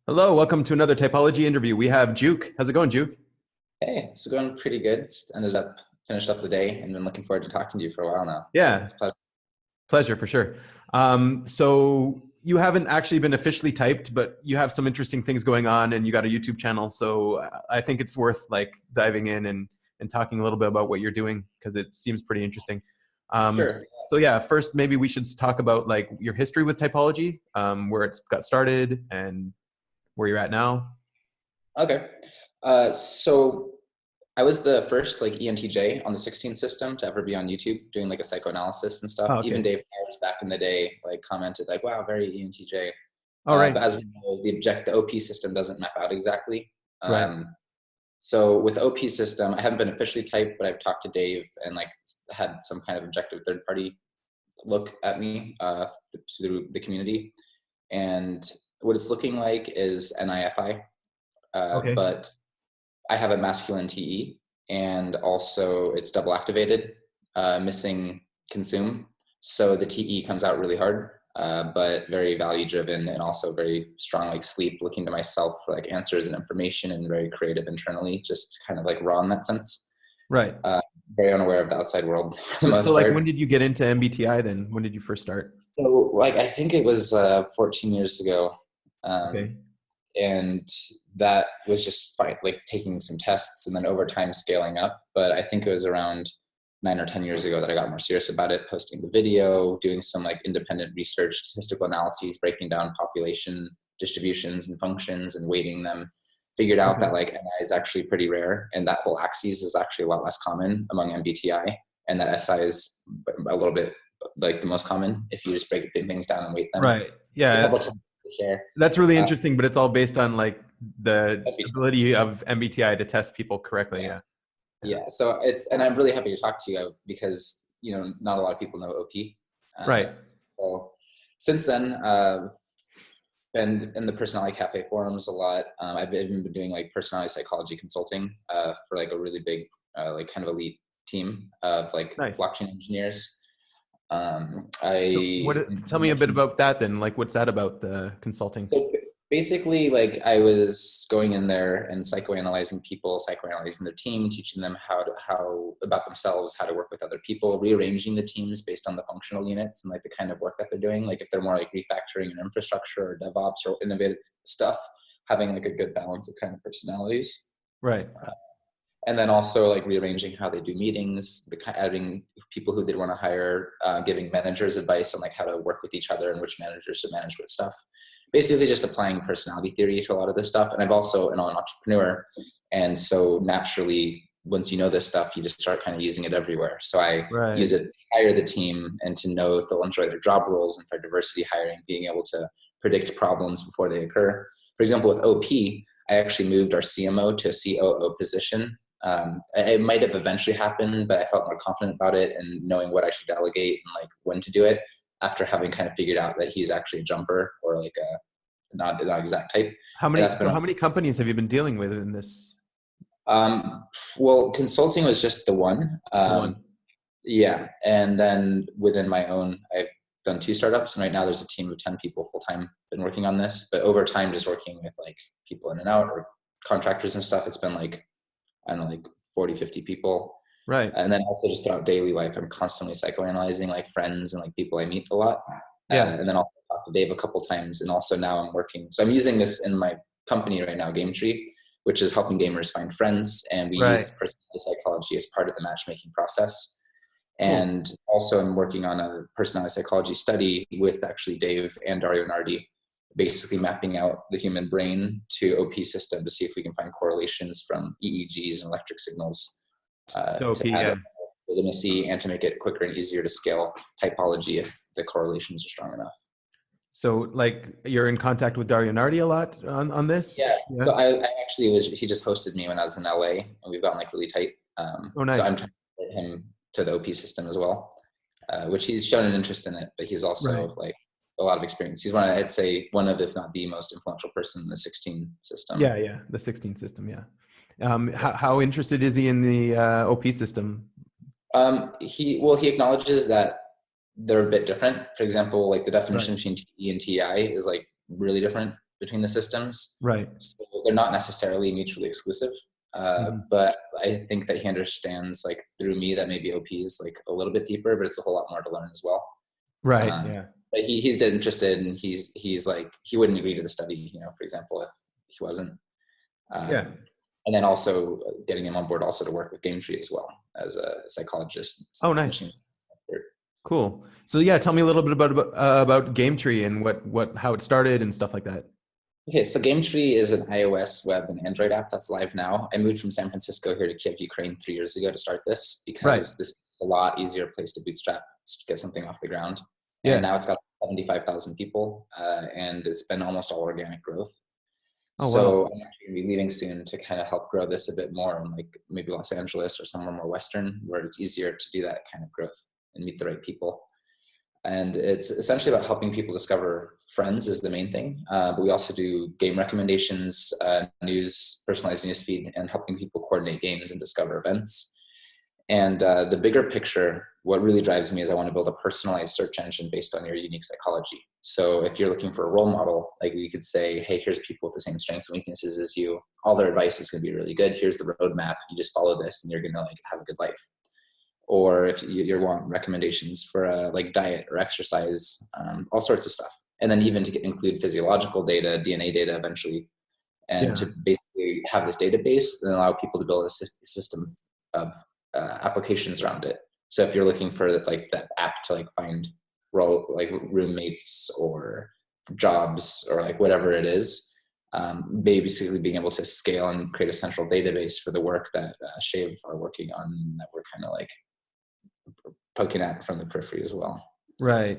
Hello, welcome to another Typology interview. We have Juke. How's it going, Juke? Hey, it's going pretty good. Just finished up the day and been looking forward to talking to you for a while now. So Yeah, it's a pleasure. pleasure for sure. So you haven't actually been officially typed, but you have some interesting things going on and you got a YouTube channel. So I think it's worth like diving in and talking a little bit about what you're doing because it seems pretty interesting. Um, Sure. so yeah, first maybe we should talk about like your history with typology, where it's got started and where you're at now. Okay. So I was the first like ENTJ on the 16 system to ever be on YouTube doing like a psychoanalysis and stuff. Oh, Even okay. Dave Powers back in the day like commented like, "Wow, very ENTJ." All right. But as we know, the OP system doesn't map out exactly. Right. So with the OP system, I haven't been officially typed, but I've talked to Dave and like had some kind of objective third party look at me through the community. And what it's looking like is NIFI, Okay. but I have a masculine TE, and also it's double activated, missing consume. So the TE comes out really hard, but very value driven and also very strong, like sleep, looking to myself for like answers and information, and very creative internally, just kind of like raw in that sense. Right. Uh, Very unaware of the outside world for the So most like when part. did you get into MBTI then? When did you first start? So like I think it was 14 years ago. Um, Okay. and that was just fine, like taking some tests and then over time scaling up. But I think it was around 9 or 10 years ago that I got more serious about it, posting the video, doing some like independent research, statistical analyses, breaking down population distributions and functions and weighting them. Figured out Okay. that like NI is actually pretty rare, and that whole axis is actually a lot less common among MBTI, and that SI is a little bit like the most common if you just break things down and weight them. Right. A Yeah. couple times to share. That's really Uh, interesting, but it's all based on like the that'd be ability of MBTI to test people correctly. yeah. Yeah. Yeah. Yeah, so and I'm really happy to talk to you because not a lot of people know OP. Right. So since then, been in the personality cafe forums a lot. I've even been doing like personality psychology consulting for like a really big, like kind of elite team of like Nice. blockchain engineers. So I tell me a bit about that then. Like what's that about the consulting? So basically, like I was going in there and psychoanalyzing people, psychoanalyzing their team, teaching them how about themselves, how to work with other people, rearranging the teams based on the functional units and like the kind of work that they're doing. Like if they're more like refactoring an infrastructure or DevOps or innovative stuff, having like a good balance of kind of personalities. Right. And then also like rearranging how they do meetings, adding people who did want to hire, giving managers advice on like how to work with each other and which managers to manage what stuff. Basically, just applying personality theory to a lot of this stuff. And I've also an entrepreneur, and so naturally, once you know this stuff, you just start kind of using it everywhere. So I use Right. it to hire the team and to know if they'll enjoy their job roles, and for diversity hiring, being able to predict problems before they occur. For example, with OP, I actually moved our CMO to a COO position. It might have eventually happened, but I felt more confident about it and knowing what I should delegate and like when to do it after having kind of figured out that he's actually a jumper or like a not exact type. How And many that's so been how many companies have you been dealing with in this um, well, consulting was just the one. the one? Yeah, and then within my own, I've done two startups, and right now there's a team of 10 people full time been working on this. But over time, just working with like people in and out or contractors and stuff, it's been like I don't know, like 40, 50 people. Right. And then also just throughout daily life, I'm constantly psychoanalyzing like friends and like people I meet a lot. Yeah. And then I'll talk to Dave a couple times. And also now I'm working. So I'm using this in my company right now, Game Tree, which is helping gamers find friends. And we Right. use personality psychology as part of the matchmaking process. Cool. And also I'm working on a personality psychology study with actually Dave and Dario Nardi, basically mapping out the human brain to OP system to see if we can find correlations from EEGs and electric signals So OP, to add yeah. legitimacy and to make it quicker and easier to scale typology if the correlations are strong enough. So like you're in contact with Dario Nardi a lot on this? Yeah, Yeah. so I actually he just hosted me when I was in LA, and we've gotten like really tight. Oh, So I'm nice. trying to get him to the OP system as well, which he's shown an interest in it, but he's Right. also like a lot of experience. He's I'd say one of, if not the most influential person in the 16 Yeah, system. yeah. The 16 system, yeah. Yeah. How interested is he in the OP system? He acknowledges that they're a bit different. For example, like the Right. definition between TE and TI is like really different. between the systems. Right. So they're not necessarily mutually exclusive. But I think that he understands, like, through me, that maybe OP is like a little bit deeper, but it's a whole lot more to learn as well. Right. Yeah. But he's interested, and he's like, he wouldn't agree to the study, for example, if he wasn't. Yeah. And then also getting him on board also to work with Game Tree as well as a psychologist. Oh, nice. Cool. So yeah, tell me a little bit about Game Tree and how it started and stuff like that. Okay, so Game Tree is an iOS, web, and Android app that's live now. I moved from San Francisco here to Kiev, Ukraine 3 years ago to start this, because this is a lot easier place to bootstrap, to get something off the ground. And now it's got 75,000 people, and it's been almost all organic growth. Oh, so wow. I'm actually going to be leaving soon to kind of help grow this a bit more in, like, maybe Los Angeles or somewhere more Western, where it's easier to do that kind of growth and meet the right people. And it's essentially about helping people discover friends is the main thing. But we also do game recommendations, news, personalized news feed, and helping people coordinate games and discover events. And the bigger picture, what really drives me is I want to build a personalized search engine based on your unique psychology. So if you're looking for a role model, like, we could say, hey, here's people with the same strengths and weaknesses as you. All their advice is going to be really good. Here's the roadmap. You just follow this and you're going to, like, have a good life. Or if you want recommendations for like diet or exercise, all sorts of stuff. And then even to include physiological data, DNA data eventually, and to basically have this database and allow people to build a system of applications around it. So if you're looking for, like, that app to, like, find like roommates or jobs or, like, whatever it is, basically being able to scale and create a central database for the work that Shave are working on, that we're kind of like poking at from the periphery as well. Right.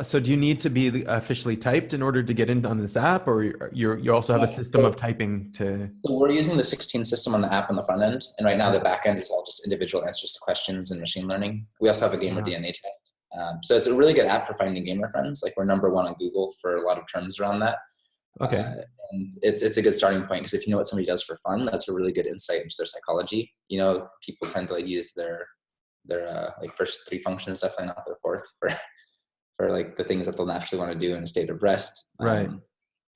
So do you need to be officially typed in order to get in on this app, or you also have a system of typing to? So we're using the 16 system on the app on the front end, and right now the back end is all just individual answers to questions and machine learning. We also have a gamer DNA test. So it's a really good app for finding gamer friends. Like, we're #1 on Google for a lot of terms around that. Okay. And it's a good starting point, because if you know what somebody does for fun, that's a really good insight into their psychology. People tend to, like, use their like first 3 functions, definitely not their 4th, for like the things that they'll naturally want to do in a state of rest. Right.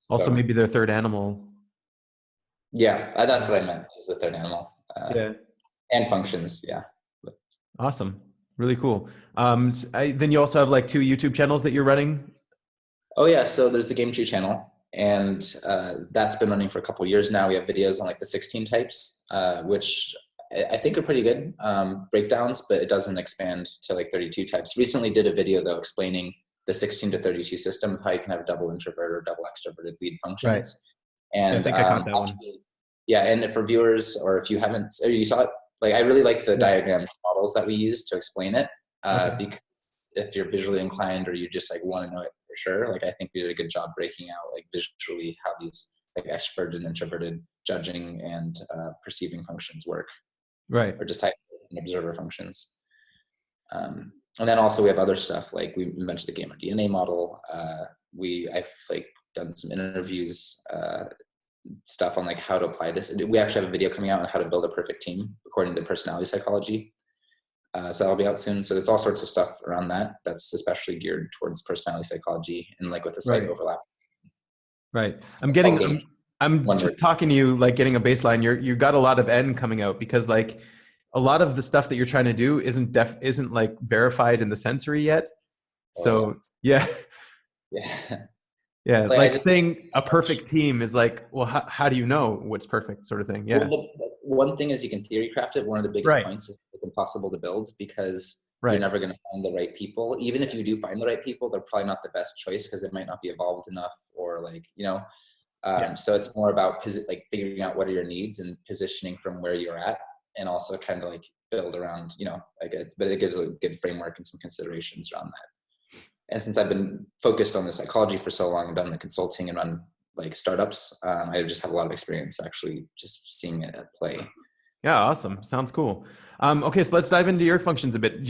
Also, maybe their third animal. Yeah, that's what I meant, is the third animal. And functions. Yeah. Awesome. Really cool. Then you also have, like, 2 YouTube channels that you're running. Oh yeah. So there's the Game Tree channel, and that's been running for a couple of years now. We have videos on, like, the 16 types, which I think are pretty good breakdowns, but it doesn't expand to, like, 32 types. Recently did a video, though, explaining the 16 to 32 system of how you can have double introvert or double extroverted lead functions. Right. And I think I caught that one. Yeah, and for viewers, or if you haven't, or you saw it, like, I really like the diagrams models that we use to explain it, because if you're visually inclined, or you just, like, want to know it for sure, like, I think we did a good job breaking out, like, visually how these, like, extroverted and introverted judging and perceiving functions work. Right. Or just type and observer functions. And then also we have other stuff, like we invented a gamer DNA model. I've, like, done some interviews, stuff on, like, how to apply this. We actually have a video coming out on how to build a perfect team according to personality psychology. So that'll be out soon. So there's all sorts of stuff around that that's especially geared towards personality psychology, and, like, with a slight overlap. Right. I'm just talking to you, like, getting a baseline. You got a lot of N coming out, because, like, a lot of the stuff that you're trying to do isn't like verified in the sensory yet. So yeah. Like saying a perfect team is like, well, how do you know what's perfect, sort of thing? Yeah. Well, one thing is you can theory craft it. One of the biggest points is it's impossible to build, because you're never going to find the right people. Even if you do find the right people, they're probably not the best choice, because they might not be evolved enough, or, like, so it's more about like figuring out what are your needs and positioning from where you're at, and also kind of, like, build around, but it gives a good framework and some considerations around that. And since I've been focused on the psychology for so long and done the consulting and run, like, startups, I just have a lot of experience actually just seeing it at play. Yeah. Awesome. Sounds cool. Okay. So let's dive into your functions a bit.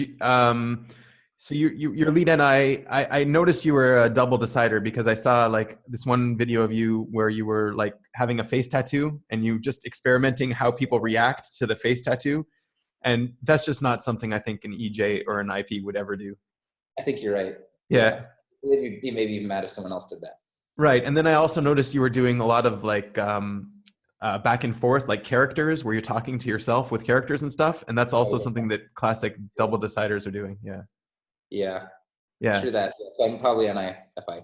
So your lead N, I noticed you were a double decider, because I saw, like, this one video of you where you were, like, having a face tattoo, and you just experimenting how people react to the face tattoo. And that's just not something I think an EJ or an IP would ever do. I think you're right. Yeah. You maybe even mad if someone else did that. Right. And then I also noticed you were doing a lot of like back and forth, like characters, where you're talking to yourself with characters and stuff. And that's also Oh, something that classic double deciders are doing. Yeah. yeah, Yeah. true that. Yeah, so I'm probably an IFI.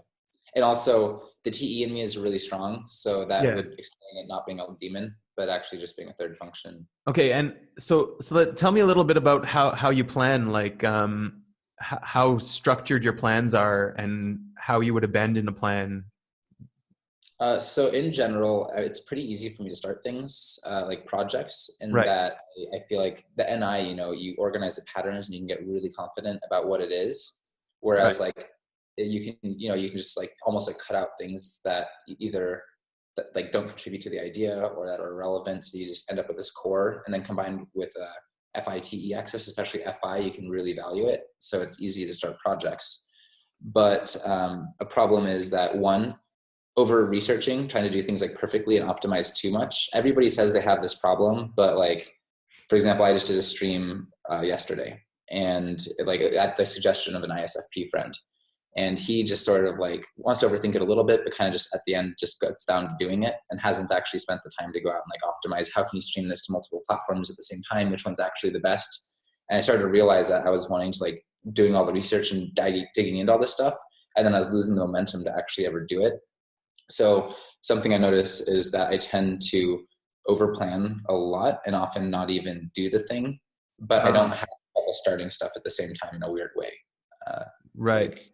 And also the TE in me is really strong. So that Yeah. would explain it not being a demon, but actually just being a third function. Okay. And tell me a little bit about how you plan, like how structured your plans are and how you would abandon a plan. So in general, it's pretty easy for me to start things like projects, in Right. that I feel like the NI, you organize the patterns and you can get really confident about what it is. Right. Whereas like you can just like almost like cut out things that either that like don't contribute to the idea or that are irrelevant. So you just end up with this core, and then combined with FITE access, especially FI, you can really value it. So it's easy to start projects. But a problem is that one, over researching, trying to do things like perfectly and optimize too much. Everybody says they have this problem, but like, for example, I just did a stream yesterday, and like at the suggestion of an ISFP friend, and he just sort of like wants to overthink it a little bit, but kind of just at the end just gets down to doing it and hasn't actually spent the time to go out and like optimize how can you stream this to multiple platforms at the same time, which one's actually the best. And I started to realize that I was wanting to like doing all the research and digging into all this stuff, and then I was losing the momentum to actually ever do it. So something I notice is that I tend to overplan a lot and often not even do the thing, but I don't Um, have trouble starting stuff at the same time in a weird way. Uh, right. like,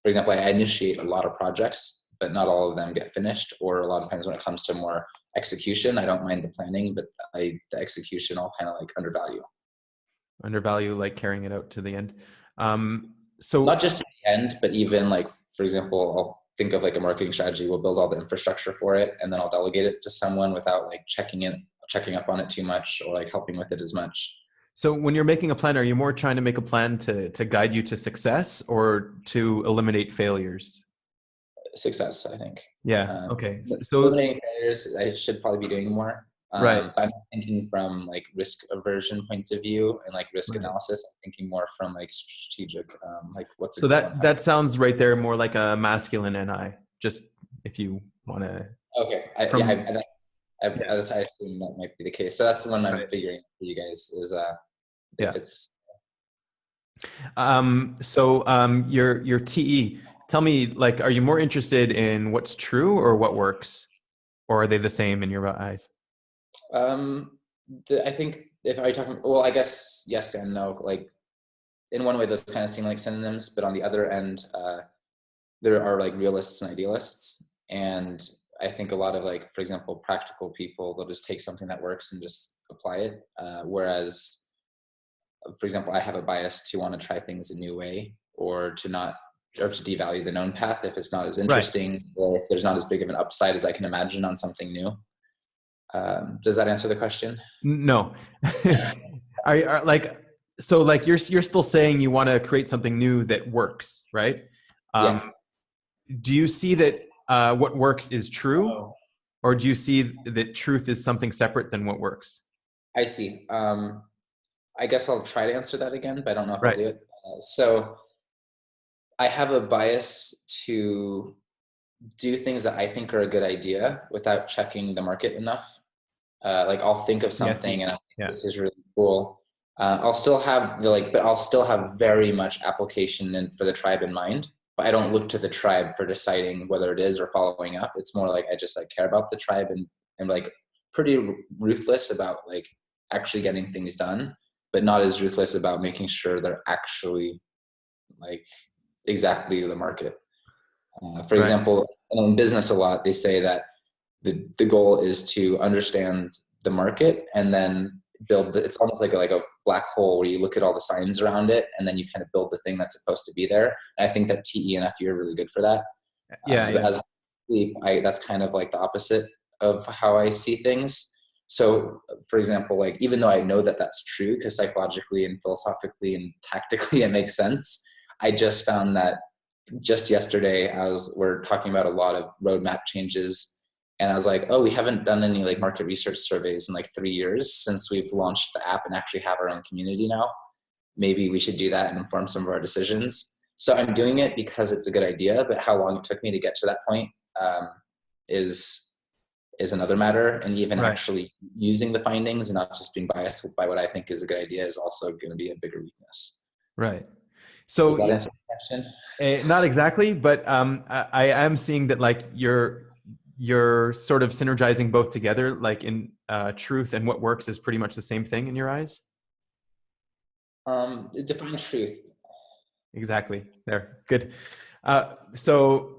for example, I initiate a lot of projects, but not all of them get finished. Or a lot of times when it comes to more execution, I don't mind the planning, but the execution I'll kind of like undervalue. Undervalue, like carrying it out to the end. Not So just the end, but even like, for example, I'll think of like a marketing strategy. We'll build all the infrastructure for it, and then I'll delegate it to someone without like checking up on it too much, or like helping with it as much. So when you're making a plan, are you more trying to make a plan to guide you to success or to eliminate failures? Success, I think. Yeah. Um, Okay. Eliminating failures, I should probably be doing more. Right. But I'm thinking from like risk aversion points of view and like risk Right. analysis. I'm thinking more from like strategic, like what's a So good one. that sounds right there more like a masculine NI. Just if you want to Okay, from yeah. I assume that might be the case. So that's the one I'm Right. figuring for you guys is if Yeah. it's Your TE. Tell me, like, are you more interested in what's true or what works, or are they the same in your eyes? um I think if are you talking, well, I guess yes and no. Like in one way, those kind of seem like synonyms, but on the other end, there are like realists and idealists, and I think a lot of like, for example, practical people, they'll just take something that works and just apply it. Whereas, for example, I have a bias to want to try things a new way, or to not, or to devalue the known path if it's not as Right. interesting, or if there's not as big of an upside as I can imagine on something new. Does that answer the question? No. Are like so like you're still saying you want to create something new that works, right? Yeah, Um, do you see that what works is true, or do you see that truth is something separate than what works? I see. I guess I'll try to answer that again, but I don't know if I'll Right. do it. So I have a bias to do things that I think are a good idea without checking the market enough. Like I'll think of Yeah. something See. and I think Yeah. this is really cool. I'll still have but I'll still have very much application for the tribe in mind. But I don't look to the tribe for deciding whether it is or following up. It's more like I just like care about the tribe, and like pretty ruthless about like actually getting things done, but not as ruthless about making sure they're actually like exactly the market. For Right. example, in business a lot, they say that the goal is to understand the market and then it's almost like a black hole where you look at all the signs around it and then you kind of build the thing that's supposed to be there. And I think that TE and FE are really good for that. Yeah. But Yeah. as sleep, that's kind of like the opposite of how I see things. So, for example, like even though I know that that's true, because psychologically and philosophically and tactically it makes sense, I just found that just yesterday as we're talking about a lot of roadmap changes, and I was like, oh, we haven't done any like market research surveys in like 3 years since we've launched the app and actually have our own community now. Maybe we should do that and inform some of our decisions. So I'm doing it because it's a good idea, but how long it took me to get to that point, is another matter. And even Right. actually using the findings and not just being biased by what I think is a good idea is also going to be a bigger weakness. Right. Does So that answer the question? not exactly, but I am seeing that like you're sort of synergizing both together, like in truth and what works is pretty much the same thing in your eyes. Define truth. Exactly. There. Good. So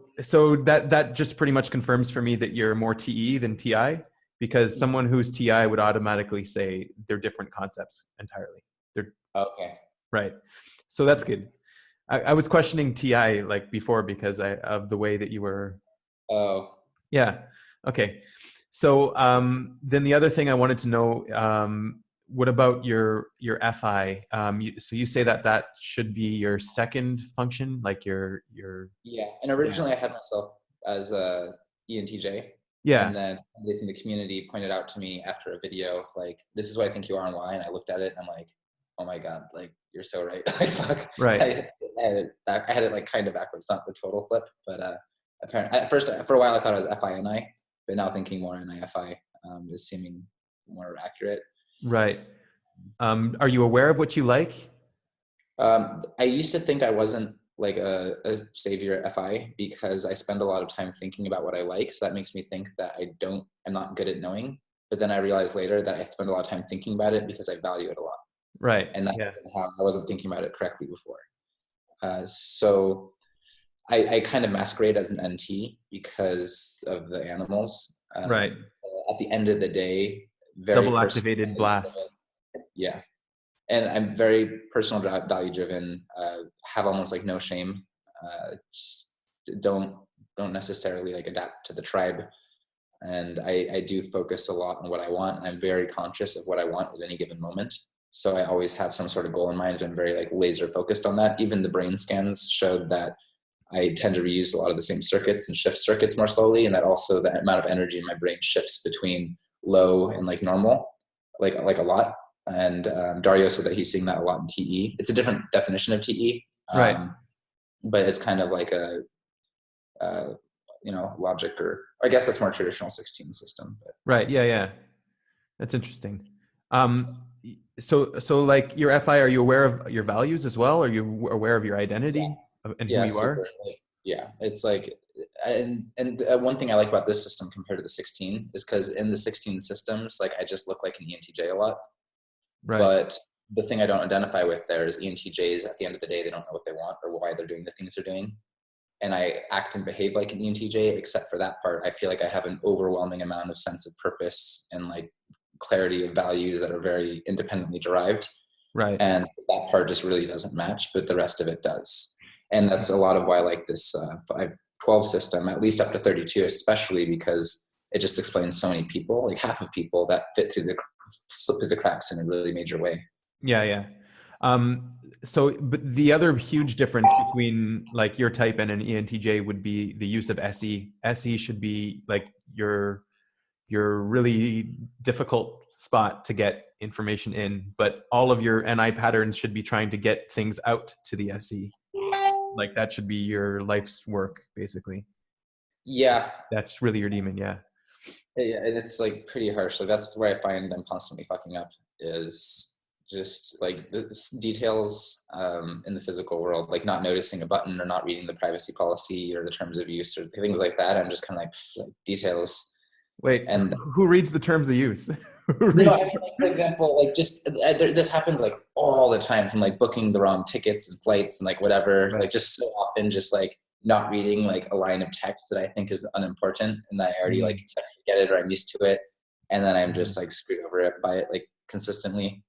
that just pretty much confirms for me that you're more TE than TI, because someone who's TI would automatically say they're different concepts entirely. They're Okay. right. So that's good. I was questioning TI like before because of the way that you were. Oh. Yeah. Okay. So then the other thing I wanted to know, what about your FI? So you say that that should be your second function, like your Yeah. And originally I had myself as a ENTJ. And yeah, then somebody from the community pointed out to me after a video, like, this is what I think you are and why. And I looked at it and I'm like, oh my God, like, you're so right. Like, fuck. right, I had it like kind of backwards, not the total flip, but apparently at first, for a while, I thought it was FINI, but now thinking more NIFI is seeming more accurate. right. Are you aware of what you like? I used to think I wasn't like a savior at FI because I spend a lot of time thinking about what I like. So that makes me think that I'm not good at knowing. But then I realized later that I spend a lot of time thinking about it because I value it a lot. Right. And Yeah. that's how I wasn't thinking about it correctly before. So I kind of masquerade as an NT because of the animals. Right. At the end of the day, very Double personal. activated blast. Yeah. And I'm very personal value driven, have almost like no shame. Just don't necessarily like adapt to the tribe. And I do focus a lot on what I want. And I'm very conscious of what I want at any given moment. So I always have some sort of goal in mind. And I'm very like laser focused on that. Even the brain scans showed that I tend to reuse a lot of the same circuits and shift circuits more slowly. And that also the amount of energy in my brain shifts between low and like normal, like a lot. And Dario said that he's seeing that a lot in TE. It's a different definition of TE, Right. but it's kind of like a logic, or I guess that's more traditional 16 system. But. Right. Yeah. Yeah. That's interesting. So like your FI, are you aware of your values as well? Are you aware of your identity and who Yeah, you are? super. Yeah, it's like, and one thing I like about this system compared to the 16 is because in the 16 systems, like I just look like an ENTJ a lot. Right. But the thing I don't identify with there is ENTJs. At the end of the day, they don't know what they want or why they're doing the things they're doing. And I act and behave like an ENTJ, except for that part. I feel like I have an overwhelming amount of sense of purpose and like clarity of values that are very independently derived. Right. And that part just really doesn't match, but the rest of it does. And that's a lot of why I like this 512 system, at least up to 32, especially because it just explains so many people, like half of people that slip through the cracks in a really major way. Yeah. Yeah. So, but the other huge difference between like your type and an ENTJ would be the use of SE. SE should be like your really difficult spot to get information in, but all of your NI patterns should be trying to get things out to the SE. Like that should be your life's work, basically. Yeah. That's really your demon. Yeah. Yeah, and it's like pretty harsh. Like that's where I find I'm constantly fucking up, is just like the details in the physical world, like not noticing a button or not reading the privacy policy or the terms of use or things like that. I'm just kind of like details. Wait, And who reads the terms of use? I mean, like, for example, like just this happens like all the time, from like booking the wrong tickets and flights and like whatever, Right. like just so often just like not reading like a line of text that I think is unimportant and that I already like get it or I'm used to it, and then I'm just like screwed over it by it like consistently.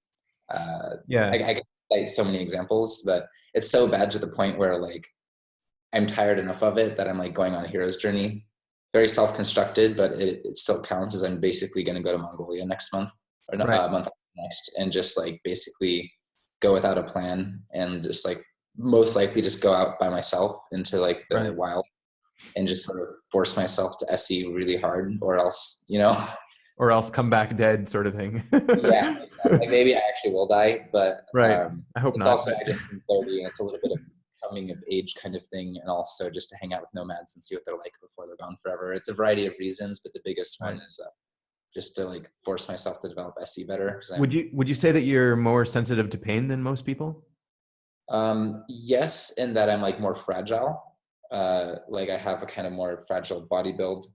Yeah. I can cite so many examples, but it's so bad to the point where like I'm tired enough of it that I'm like going on a hero's journey. Very self-constructed, but it still counts, as I'm basically going to go to Mongolia next month, or no, Right. month next, and just like basically go without a plan and just like most likely just go out by myself into like the Right. wild and just sort of force myself to SE really hard, or else, Or else come back dead, sort of thing. yeah, like maybe I actually will die, but Right. I hope it's not. also But I just turned 30 and it's a little bit of coming of age kind of thing, and also just to hang out with nomads and see what they're like before they're gone forever. It's a variety of reasons, but the biggest one Right. is just to like force myself to develop SE better. Would you say that you're more sensitive to pain than most people? Yes, in that I'm like more fragile. Like I have a kind of more fragile body build,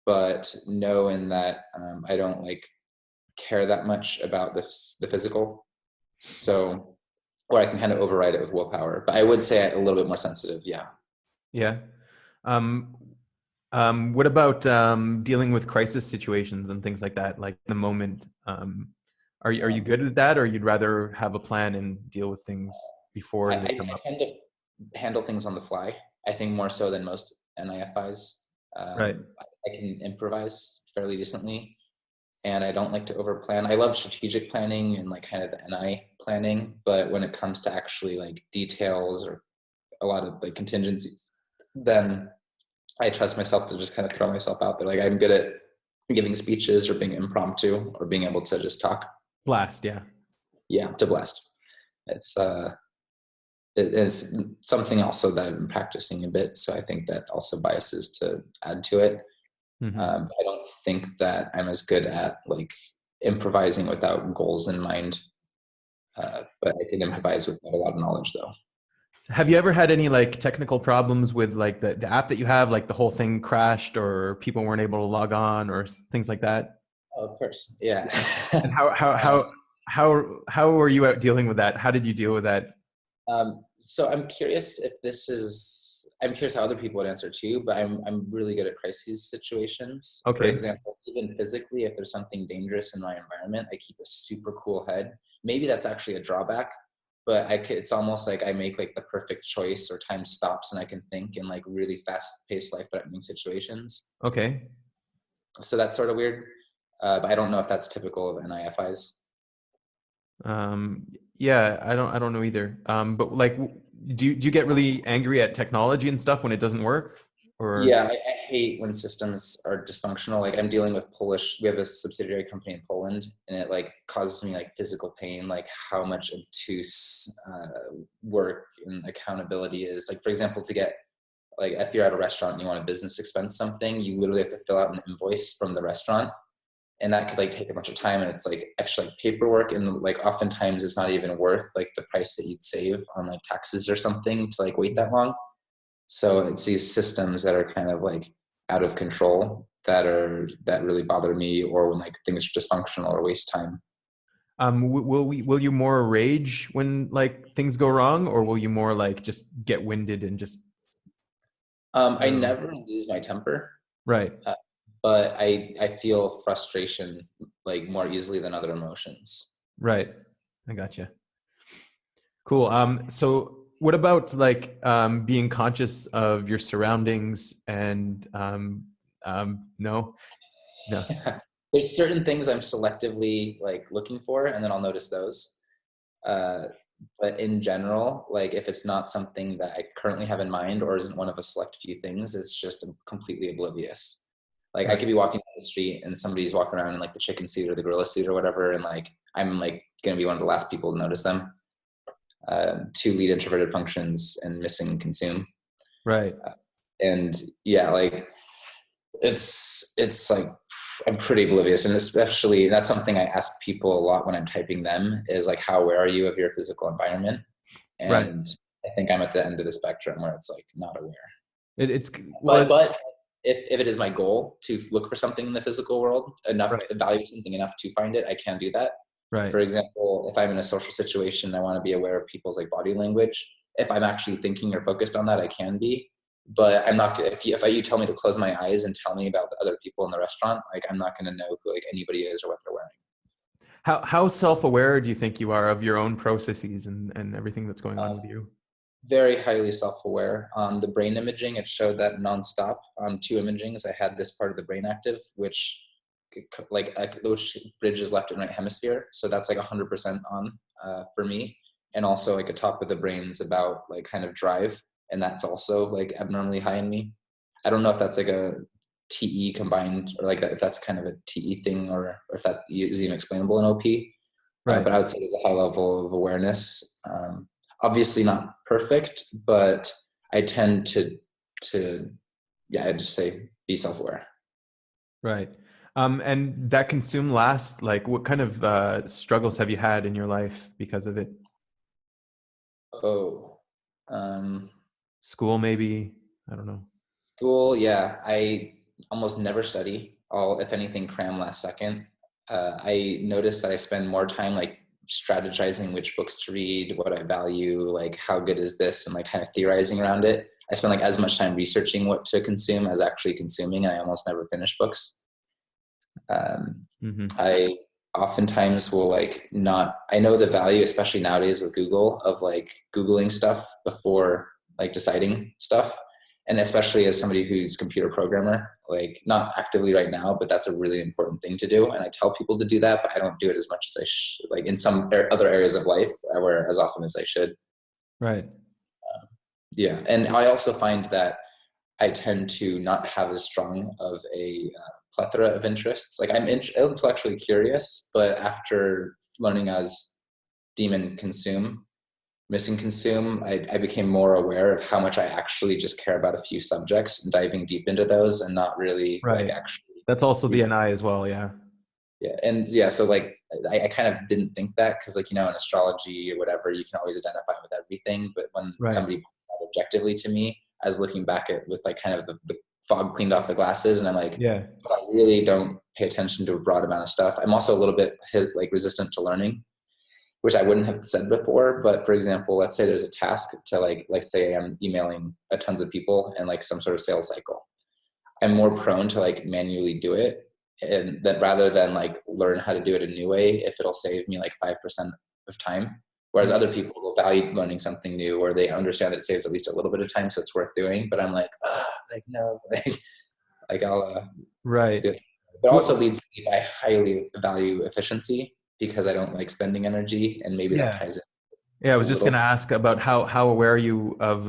but no, in that I don't like care that much about the physical. So, or I can kind of override it with willpower. But I would say a little bit more sensitive. Yeah. Yeah. Um, what about dealing with crisis situations and things like that, like the moment? Are you good at that, or you'd rather have a plan and deal with things before they come I up? tend to handle things on the fly. I think more so than most NIFIs. Right. I can improvise fairly decently, and I don't like to overplan. I love strategic planning and like kind of the NI planning, but when it comes to actually like details or a lot of like contingencies, then I trust myself to just kind of throw myself out there. Like I'm good at giving speeches or being impromptu or being able to just talk. Blast. Yeah. Yeah, to blast. It's it is something also that I've been practicing a bit. So I think that also biases to add to it. Mm-hmm. I don't think that I'm as good at like improvising without goals in mind, but I can improvise without a lot of knowledge though. Have you ever had any like technical problems with like the app that you have, like the whole thing crashed or people weren't able to log on or things like that? Oh, of course, yeah. And how were you out dealing with that? How did you deal with that? So I'm curious if I'm curious how other people would answer too, but I'm really good at crises situations. For Okay. example, even physically, if there's something dangerous in my environment, I keep a super cool head. Maybe that's actually a drawback, but it's almost like I make like the perfect choice, or time stops and I can think in like really fast paced, life threatening situations. Okay. So that's sort of weird. But I don't know if that's typical of NIFIs. Um, yeah, I don't know either. But like, do you get really angry at technology and stuff when it doesn't work? Or Yeah, I hate when systems are dysfunctional. Like I'm dealing with we have a subsidiary company in Poland, and it like causes me like physical pain, like how much obtuse work and accountability is. Like for example, to get like if you're at a restaurant and you want a business expense something, you literally have to fill out an invoice from the restaurant, and that could like take a bunch of time, and it's like extra like paperwork, and like oftentimes it's not even worth like the price that you'd save on like taxes or something to like wait that long. So it's these systems that are kind of like out of control that really bother me, or when like things are dysfunctional or waste time. will you more rage when like things go wrong, or will you more like just get winded and just I I don't know. never lose my temper, Right. uh, but I feel frustration like more easily than other emotions. Right. I gotcha. Cool. So what about like being conscious of your surroundings and no, no. There's certain things I'm selectively like looking for, and then I'll notice those. Uh, but in general, like if it's not something that I currently have in mind or isn't one of a select few things, it's just completely oblivious. Like I Right. could be walking down the street and somebody's walking around in like the chicken suit or the gorilla suit or whatever, and like I'm like gonna be one of the last people to notice them. Two lead introverted functions and missing consume. Right. And yeah, like it's like I'm pretty oblivious, and especially that's something I ask people a lot when I'm typing them is like, how aware are you of your physical environment? Right. And I think I'm at the end of the spectrum where it's like not aware. It's But well, if it is my goal to look for something in the physical world enough, right. value something enough to find it, I can do that. Right. For example, if I'm in a social situation, I want to be aware of people's like body language. If I'm actually thinking or focused on that, I can be. But I'm not. If you tell me to close my eyes and tell me about the other people in the restaurant, like I'm not going to know who like anybody is or what they're wearing. How self-aware do you think you are of your own processes and everything that's going on Um, with you? Very highly self-aware. On the brain imaging, it showed that nonstop. On two imagings, I had this part of the brain active, which which bridges left and right hemisphere. So that's like 100% on for me. And also like a top of the brain's about like kind of drive, and that's also like abnormally high in me. I don't know if that's like a TE combined, or like that, if that's kind of a TE thing, or if that is even explainable in OP. Right. But I would say there's a high level of awareness. Obviously not perfect, but I tend to yeah, I'd just say be self-aware. Right. And that consume last, like what kind of struggles have you had in your life because of it? Oh, um, School, maybe? I don't know. school, yeah, I almost never study. I'll, if anything, cram last second. I noticed that I spend more time like strategizing which books to read, what I value, like how good is this, and like kind of theorizing around it. I spend like as much time researching what to consume as actually consuming, and I almost never finish books. Hmm. I oftentimes will like not, I know the value, especially nowadays with Google, of like Googling stuff before like deciding stuff. And especially as somebody who's computer programmer, like not actively right now, but that's a really important thing to do. And I tell people to do that, but I don't do it as much as I should, like in some other areas of life where as often as I should. Right. Yeah. And I also find that I tend to not have as strong of a plethora of interests. Like I'm intellectually curious, but after learning as demon consume, missing consume, I became more aware of how much I actually just care about a few subjects and diving deep into those and not really like Right. actually. That's also the NI as well. Yeah. Yeah. And yeah, so like I kind of didn't think that because like, you know, in astrology or whatever, you can always identify with everything. But when Right. somebody pointed out objectively to me, as looking back at with like kind of the fog cleaned off the glasses, and I'm like, Yeah. I really don't pay attention to a broad amount of stuff. I'm also a little bit like resistant to learning, which I wouldn't have said before. But for example, let's say there's a task to like say I'm emailing a tons of people and like some sort of sales cycle. I'm more prone to like manually do it, and that rather than like learn how to do it a new way if it'll save me like 5% of time. Whereas other people will value learning something new, or they understand that it saves at least a little bit of time, so it's worth doing. But I'm like, like no, like I'll Right. do it. But What, also leads to I highly value efficiency because I don't like spending energy, and maybe that yeah. ties it Yeah. I a was just going little. to ask about how aware are you of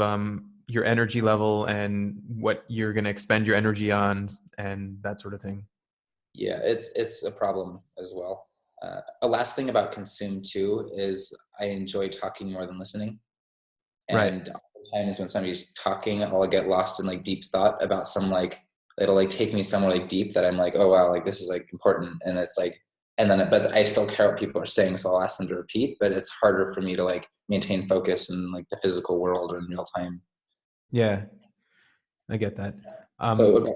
your energy level and what you're going to expend your energy on and that sort of thing. Yeah, it's a problem as well. A last thing about consume too is I enjoy talking more than listening. Right. And oftentimes when somebody's talking, I'll get lost in like deep thought about some like it'll like take me somewhere like deep that I'm like, oh wow, like this is like important, and it's like, and then but I still care what people are saying, so I'll ask them to repeat. But it's harder for me to like maintain focus in like the physical world or in real time. Yeah. I get that. So Um, okay.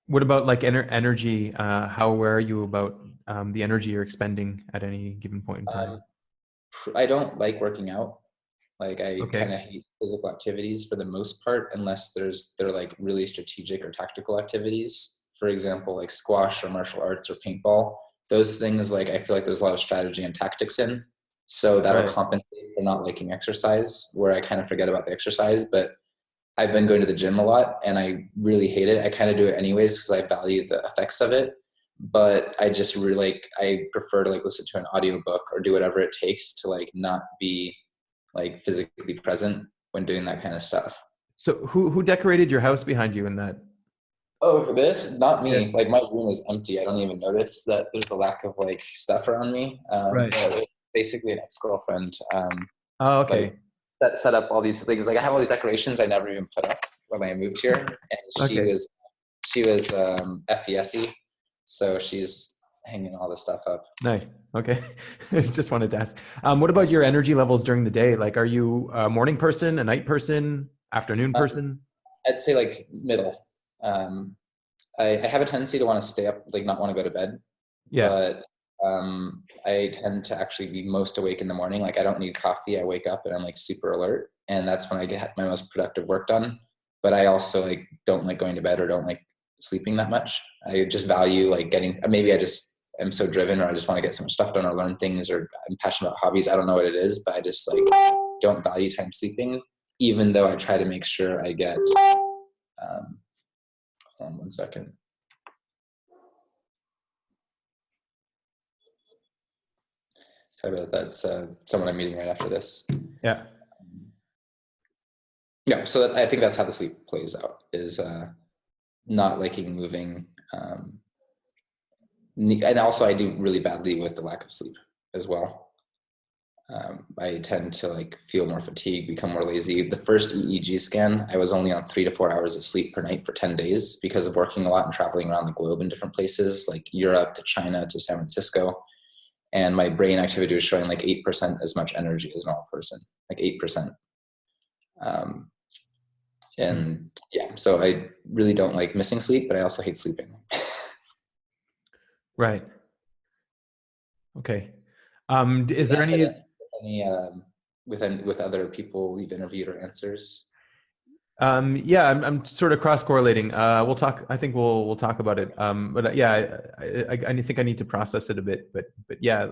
what about like energy? How aware are you about the energy you're expending at any given point in time? I don't like working out. Like I kind Okay. of hate physical activities for the most part, unless they're like really strategic or tactical activities. For example, like squash or martial arts or paintball. Those things, like I feel like there's a lot of strategy and tactics in. So that'll Right. compensate for not liking exercise, where I kind of forget about the exercise. But I've been going to the gym a lot and I really hate it. I kind of do it anyways because I value the effects of it. But I just really like, I prefer to like listen to an audiobook or do whatever it takes to like not be like physically present when doing that kind of stuff. So who decorated your house behind you in that? Oh, for this, not Yeah. me. Like my room is empty. I don't even notice that there's a lack of like stuff around me. Right. But it's basically an ex-girlfriend, Oh, like okay. set up all these things. Like I have all these decorations I never even put up when I moved here, and Okay. she was FESE, so she's hanging all this stuff up. Nice. Okay. Just wanted to ask. What about your energy levels during the day? Like, are you a morning person, a night person, afternoon Um, person? I'd say like middle. Um, I have a tendency to want to stay up, like not want to go to bed, Yeah. but I tend to actually be most awake in the morning. Like I don't need coffee. I wake up and I'm like super alert, and that's when I get my most productive work done. But I also like don't like going to bed or don't like sleeping that much. I just value like getting. Maybe I just am so driven, or I just want to get some stuff done or learn things, or I'm passionate about hobbies. I don't know what it is, but I just like don't value time sleeping, even though I try to make sure I get. Um, hold on one second. Sorry about that. That's someone I'm meeting right after this. Yeah. Yeah, so I think that's how the sleep plays out, is not liking moving. And also I do really badly with the lack of sleep as well. I tend to like feel more fatigued, become more lazy. The first EEG scan, I was only on 3 to 4 hours of sleep per night for 10 days because of working a lot and traveling around the globe in different places like Europe to China to San Francisco. And my brain activity was showing like 8% as much energy as a normal person, like 8%. Um, and yeah, so I really don't like missing sleep, but I also hate sleeping. Right. Okay. Is there any with other people you've interviewed or answers? yeah, I'm sort of cross correlating. We'll talk. I think we'll talk about it. But yeah, I think I need to process it a bit. But yeah,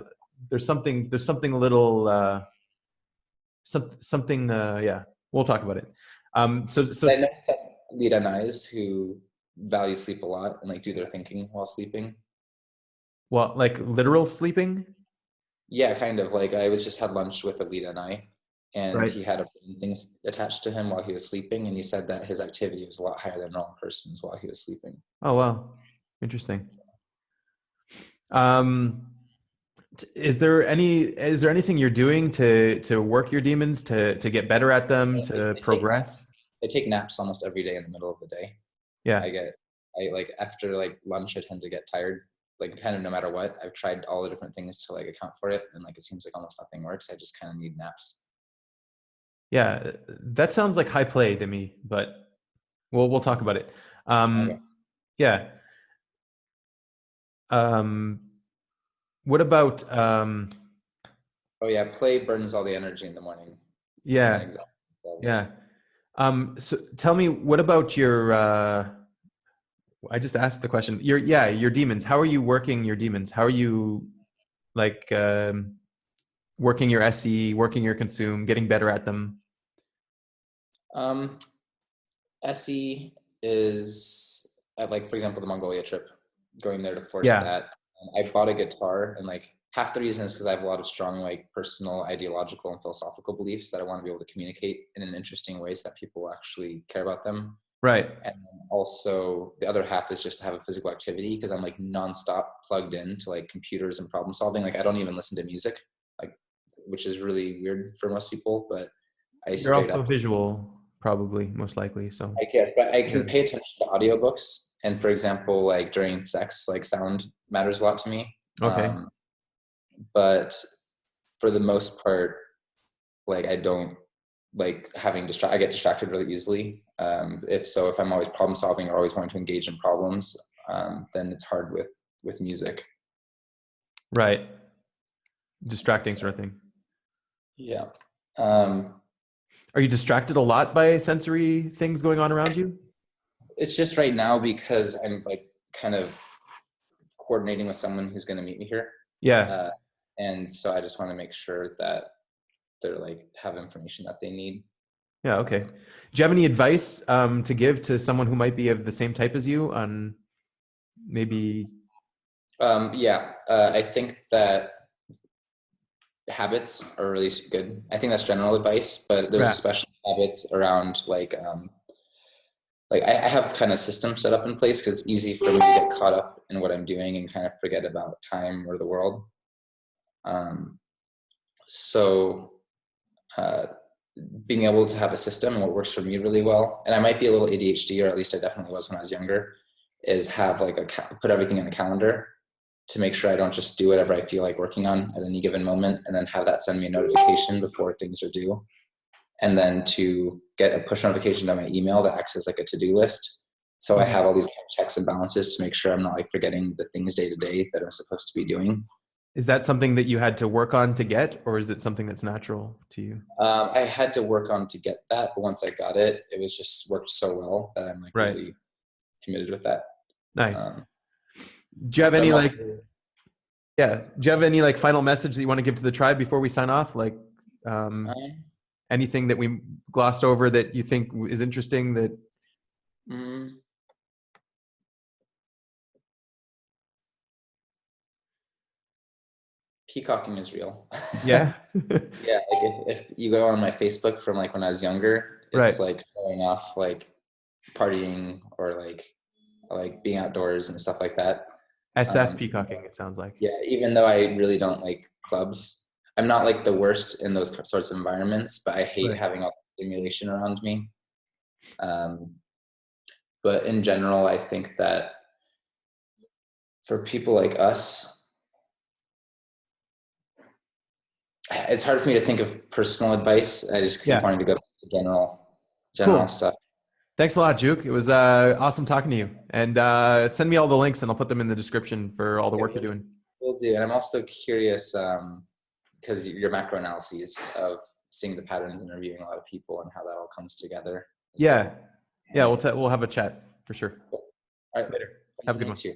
there's something a little something. Yeah, we'll talk about it. So I know some lead NIs who value sleep a lot and like do their thinking while sleeping. well, like literal sleeping, Yeah, kind of. Like I was just had lunch with a lead NI, and right? he had a brain things attached to him while he was sleeping, and he said that his activity was a lot higher than a normal person's while he was sleeping. Oh wow, interesting. Um, is there anything you're doing to work your demons to get better at them, to I take progress? I take naps almost every day in the middle of the day. Yeah. I like after like lunch I tend to get tired, like kind of no matter what. I've tried all the different things to like account for it, and like it seems like almost nothing works. I just kind of need naps. Yeah, that sounds like high play to me, but we'll talk about it. Okay. Yeah. Um, what about Oh yeah, play burns all the energy in the morning from an yeah, example. Does. yeah. So tell me, what about your I just asked the question. Your demons. How are you working your demons? How are you like working your SE, working your consume, getting better at them? Um, SE is like for example the Mongolia trip, going there to force Yeah. that. I bought a guitar, and like half the reason is because I have a lot of strong like personal, ideological, and philosophical beliefs that I want to be able to communicate in an interesting way so that people actually care about them. Right. And also the other half is just to have a physical activity because I'm like nonstop plugged in to like computers and problem solving. Like I don't even listen to music, like which is really weird for most people, but I You're straight also up visual, probably, most likely. So I guess, but I yeah. can pay attention to audiobooks. And for example, like during sex, like sound matters a lot to me. Okay. But for the most part, like I don't like I get distracted really easily. If I'm always problem solving or always wanting to engage in problems, then it's hard with music. Right. Distracting So sort of thing. yeah. Um, Are you distracted a lot by sensory things going on around you? it's just right now because I'm like kind of coordinating with someone who's going to meet me here. Yeah. Uh, and so I just want to make sure that they're like have information that they need. Yeah. Okay. Do you have any advice to give to someone who might be of the same type as you on maybe? Yeah, I think that habits are really good. I think that's general advice, but there's Yeah. especially habits around like I have kind of systems set up in place because it's easy for me to get caught up in what I'm doing and kind of forget about time or the world. Um, so uh, being able to have a system and what works for me really well, and I might be a little ADHD, or at least I definitely was when I was younger, is have like put everything in a calendar to make sure I don't just do whatever I feel like working on at any given moment, and then have that send me a notification before things are due. And then to get a push notification on my email that acts as like a to-do list. So I have all these checks and balances to make sure I'm not like forgetting the things day to day that I'm supposed to be doing. Is that something that you had to work on to get, or is it something that's natural to you? I had to work on to get that, but once I got it, it was just worked so well that I'm like Right. really committed with that. Nice. Um, Do you have but any I'm also, like, yeah, do you have any like final message that you want to give to the tribe before we sign off? Like um, anything that we glossed over that you think is interesting that mm, peacocking is real. yeah. Yeah, like if you go on my Facebook from like when I was younger, Right. it's like showing off like partying or like being outdoors and stuff like that. SF Um, peacocking, it sounds like. yeah, even though I really don't like clubs, I'm not like the worst in those sorts of environments, but I hate Right. having all the stimulation around me. But in general, I think that for people like us, it's hard for me to think of personal advice. I just keep Yeah. wanting to go to general Cool. stuff. Thanks a lot, Juke. It was awesome talking to you. And send me all the links and I'll put them in the description for all the work you're doing. Will do. And I'm also curious, because your macro analyses of seeing the patterns and reviewing a lot of people and how that all comes together as Yeah. well. Yeah, we'll have a chat for sure. Cool. All right. Later. Have a good Meet one. you.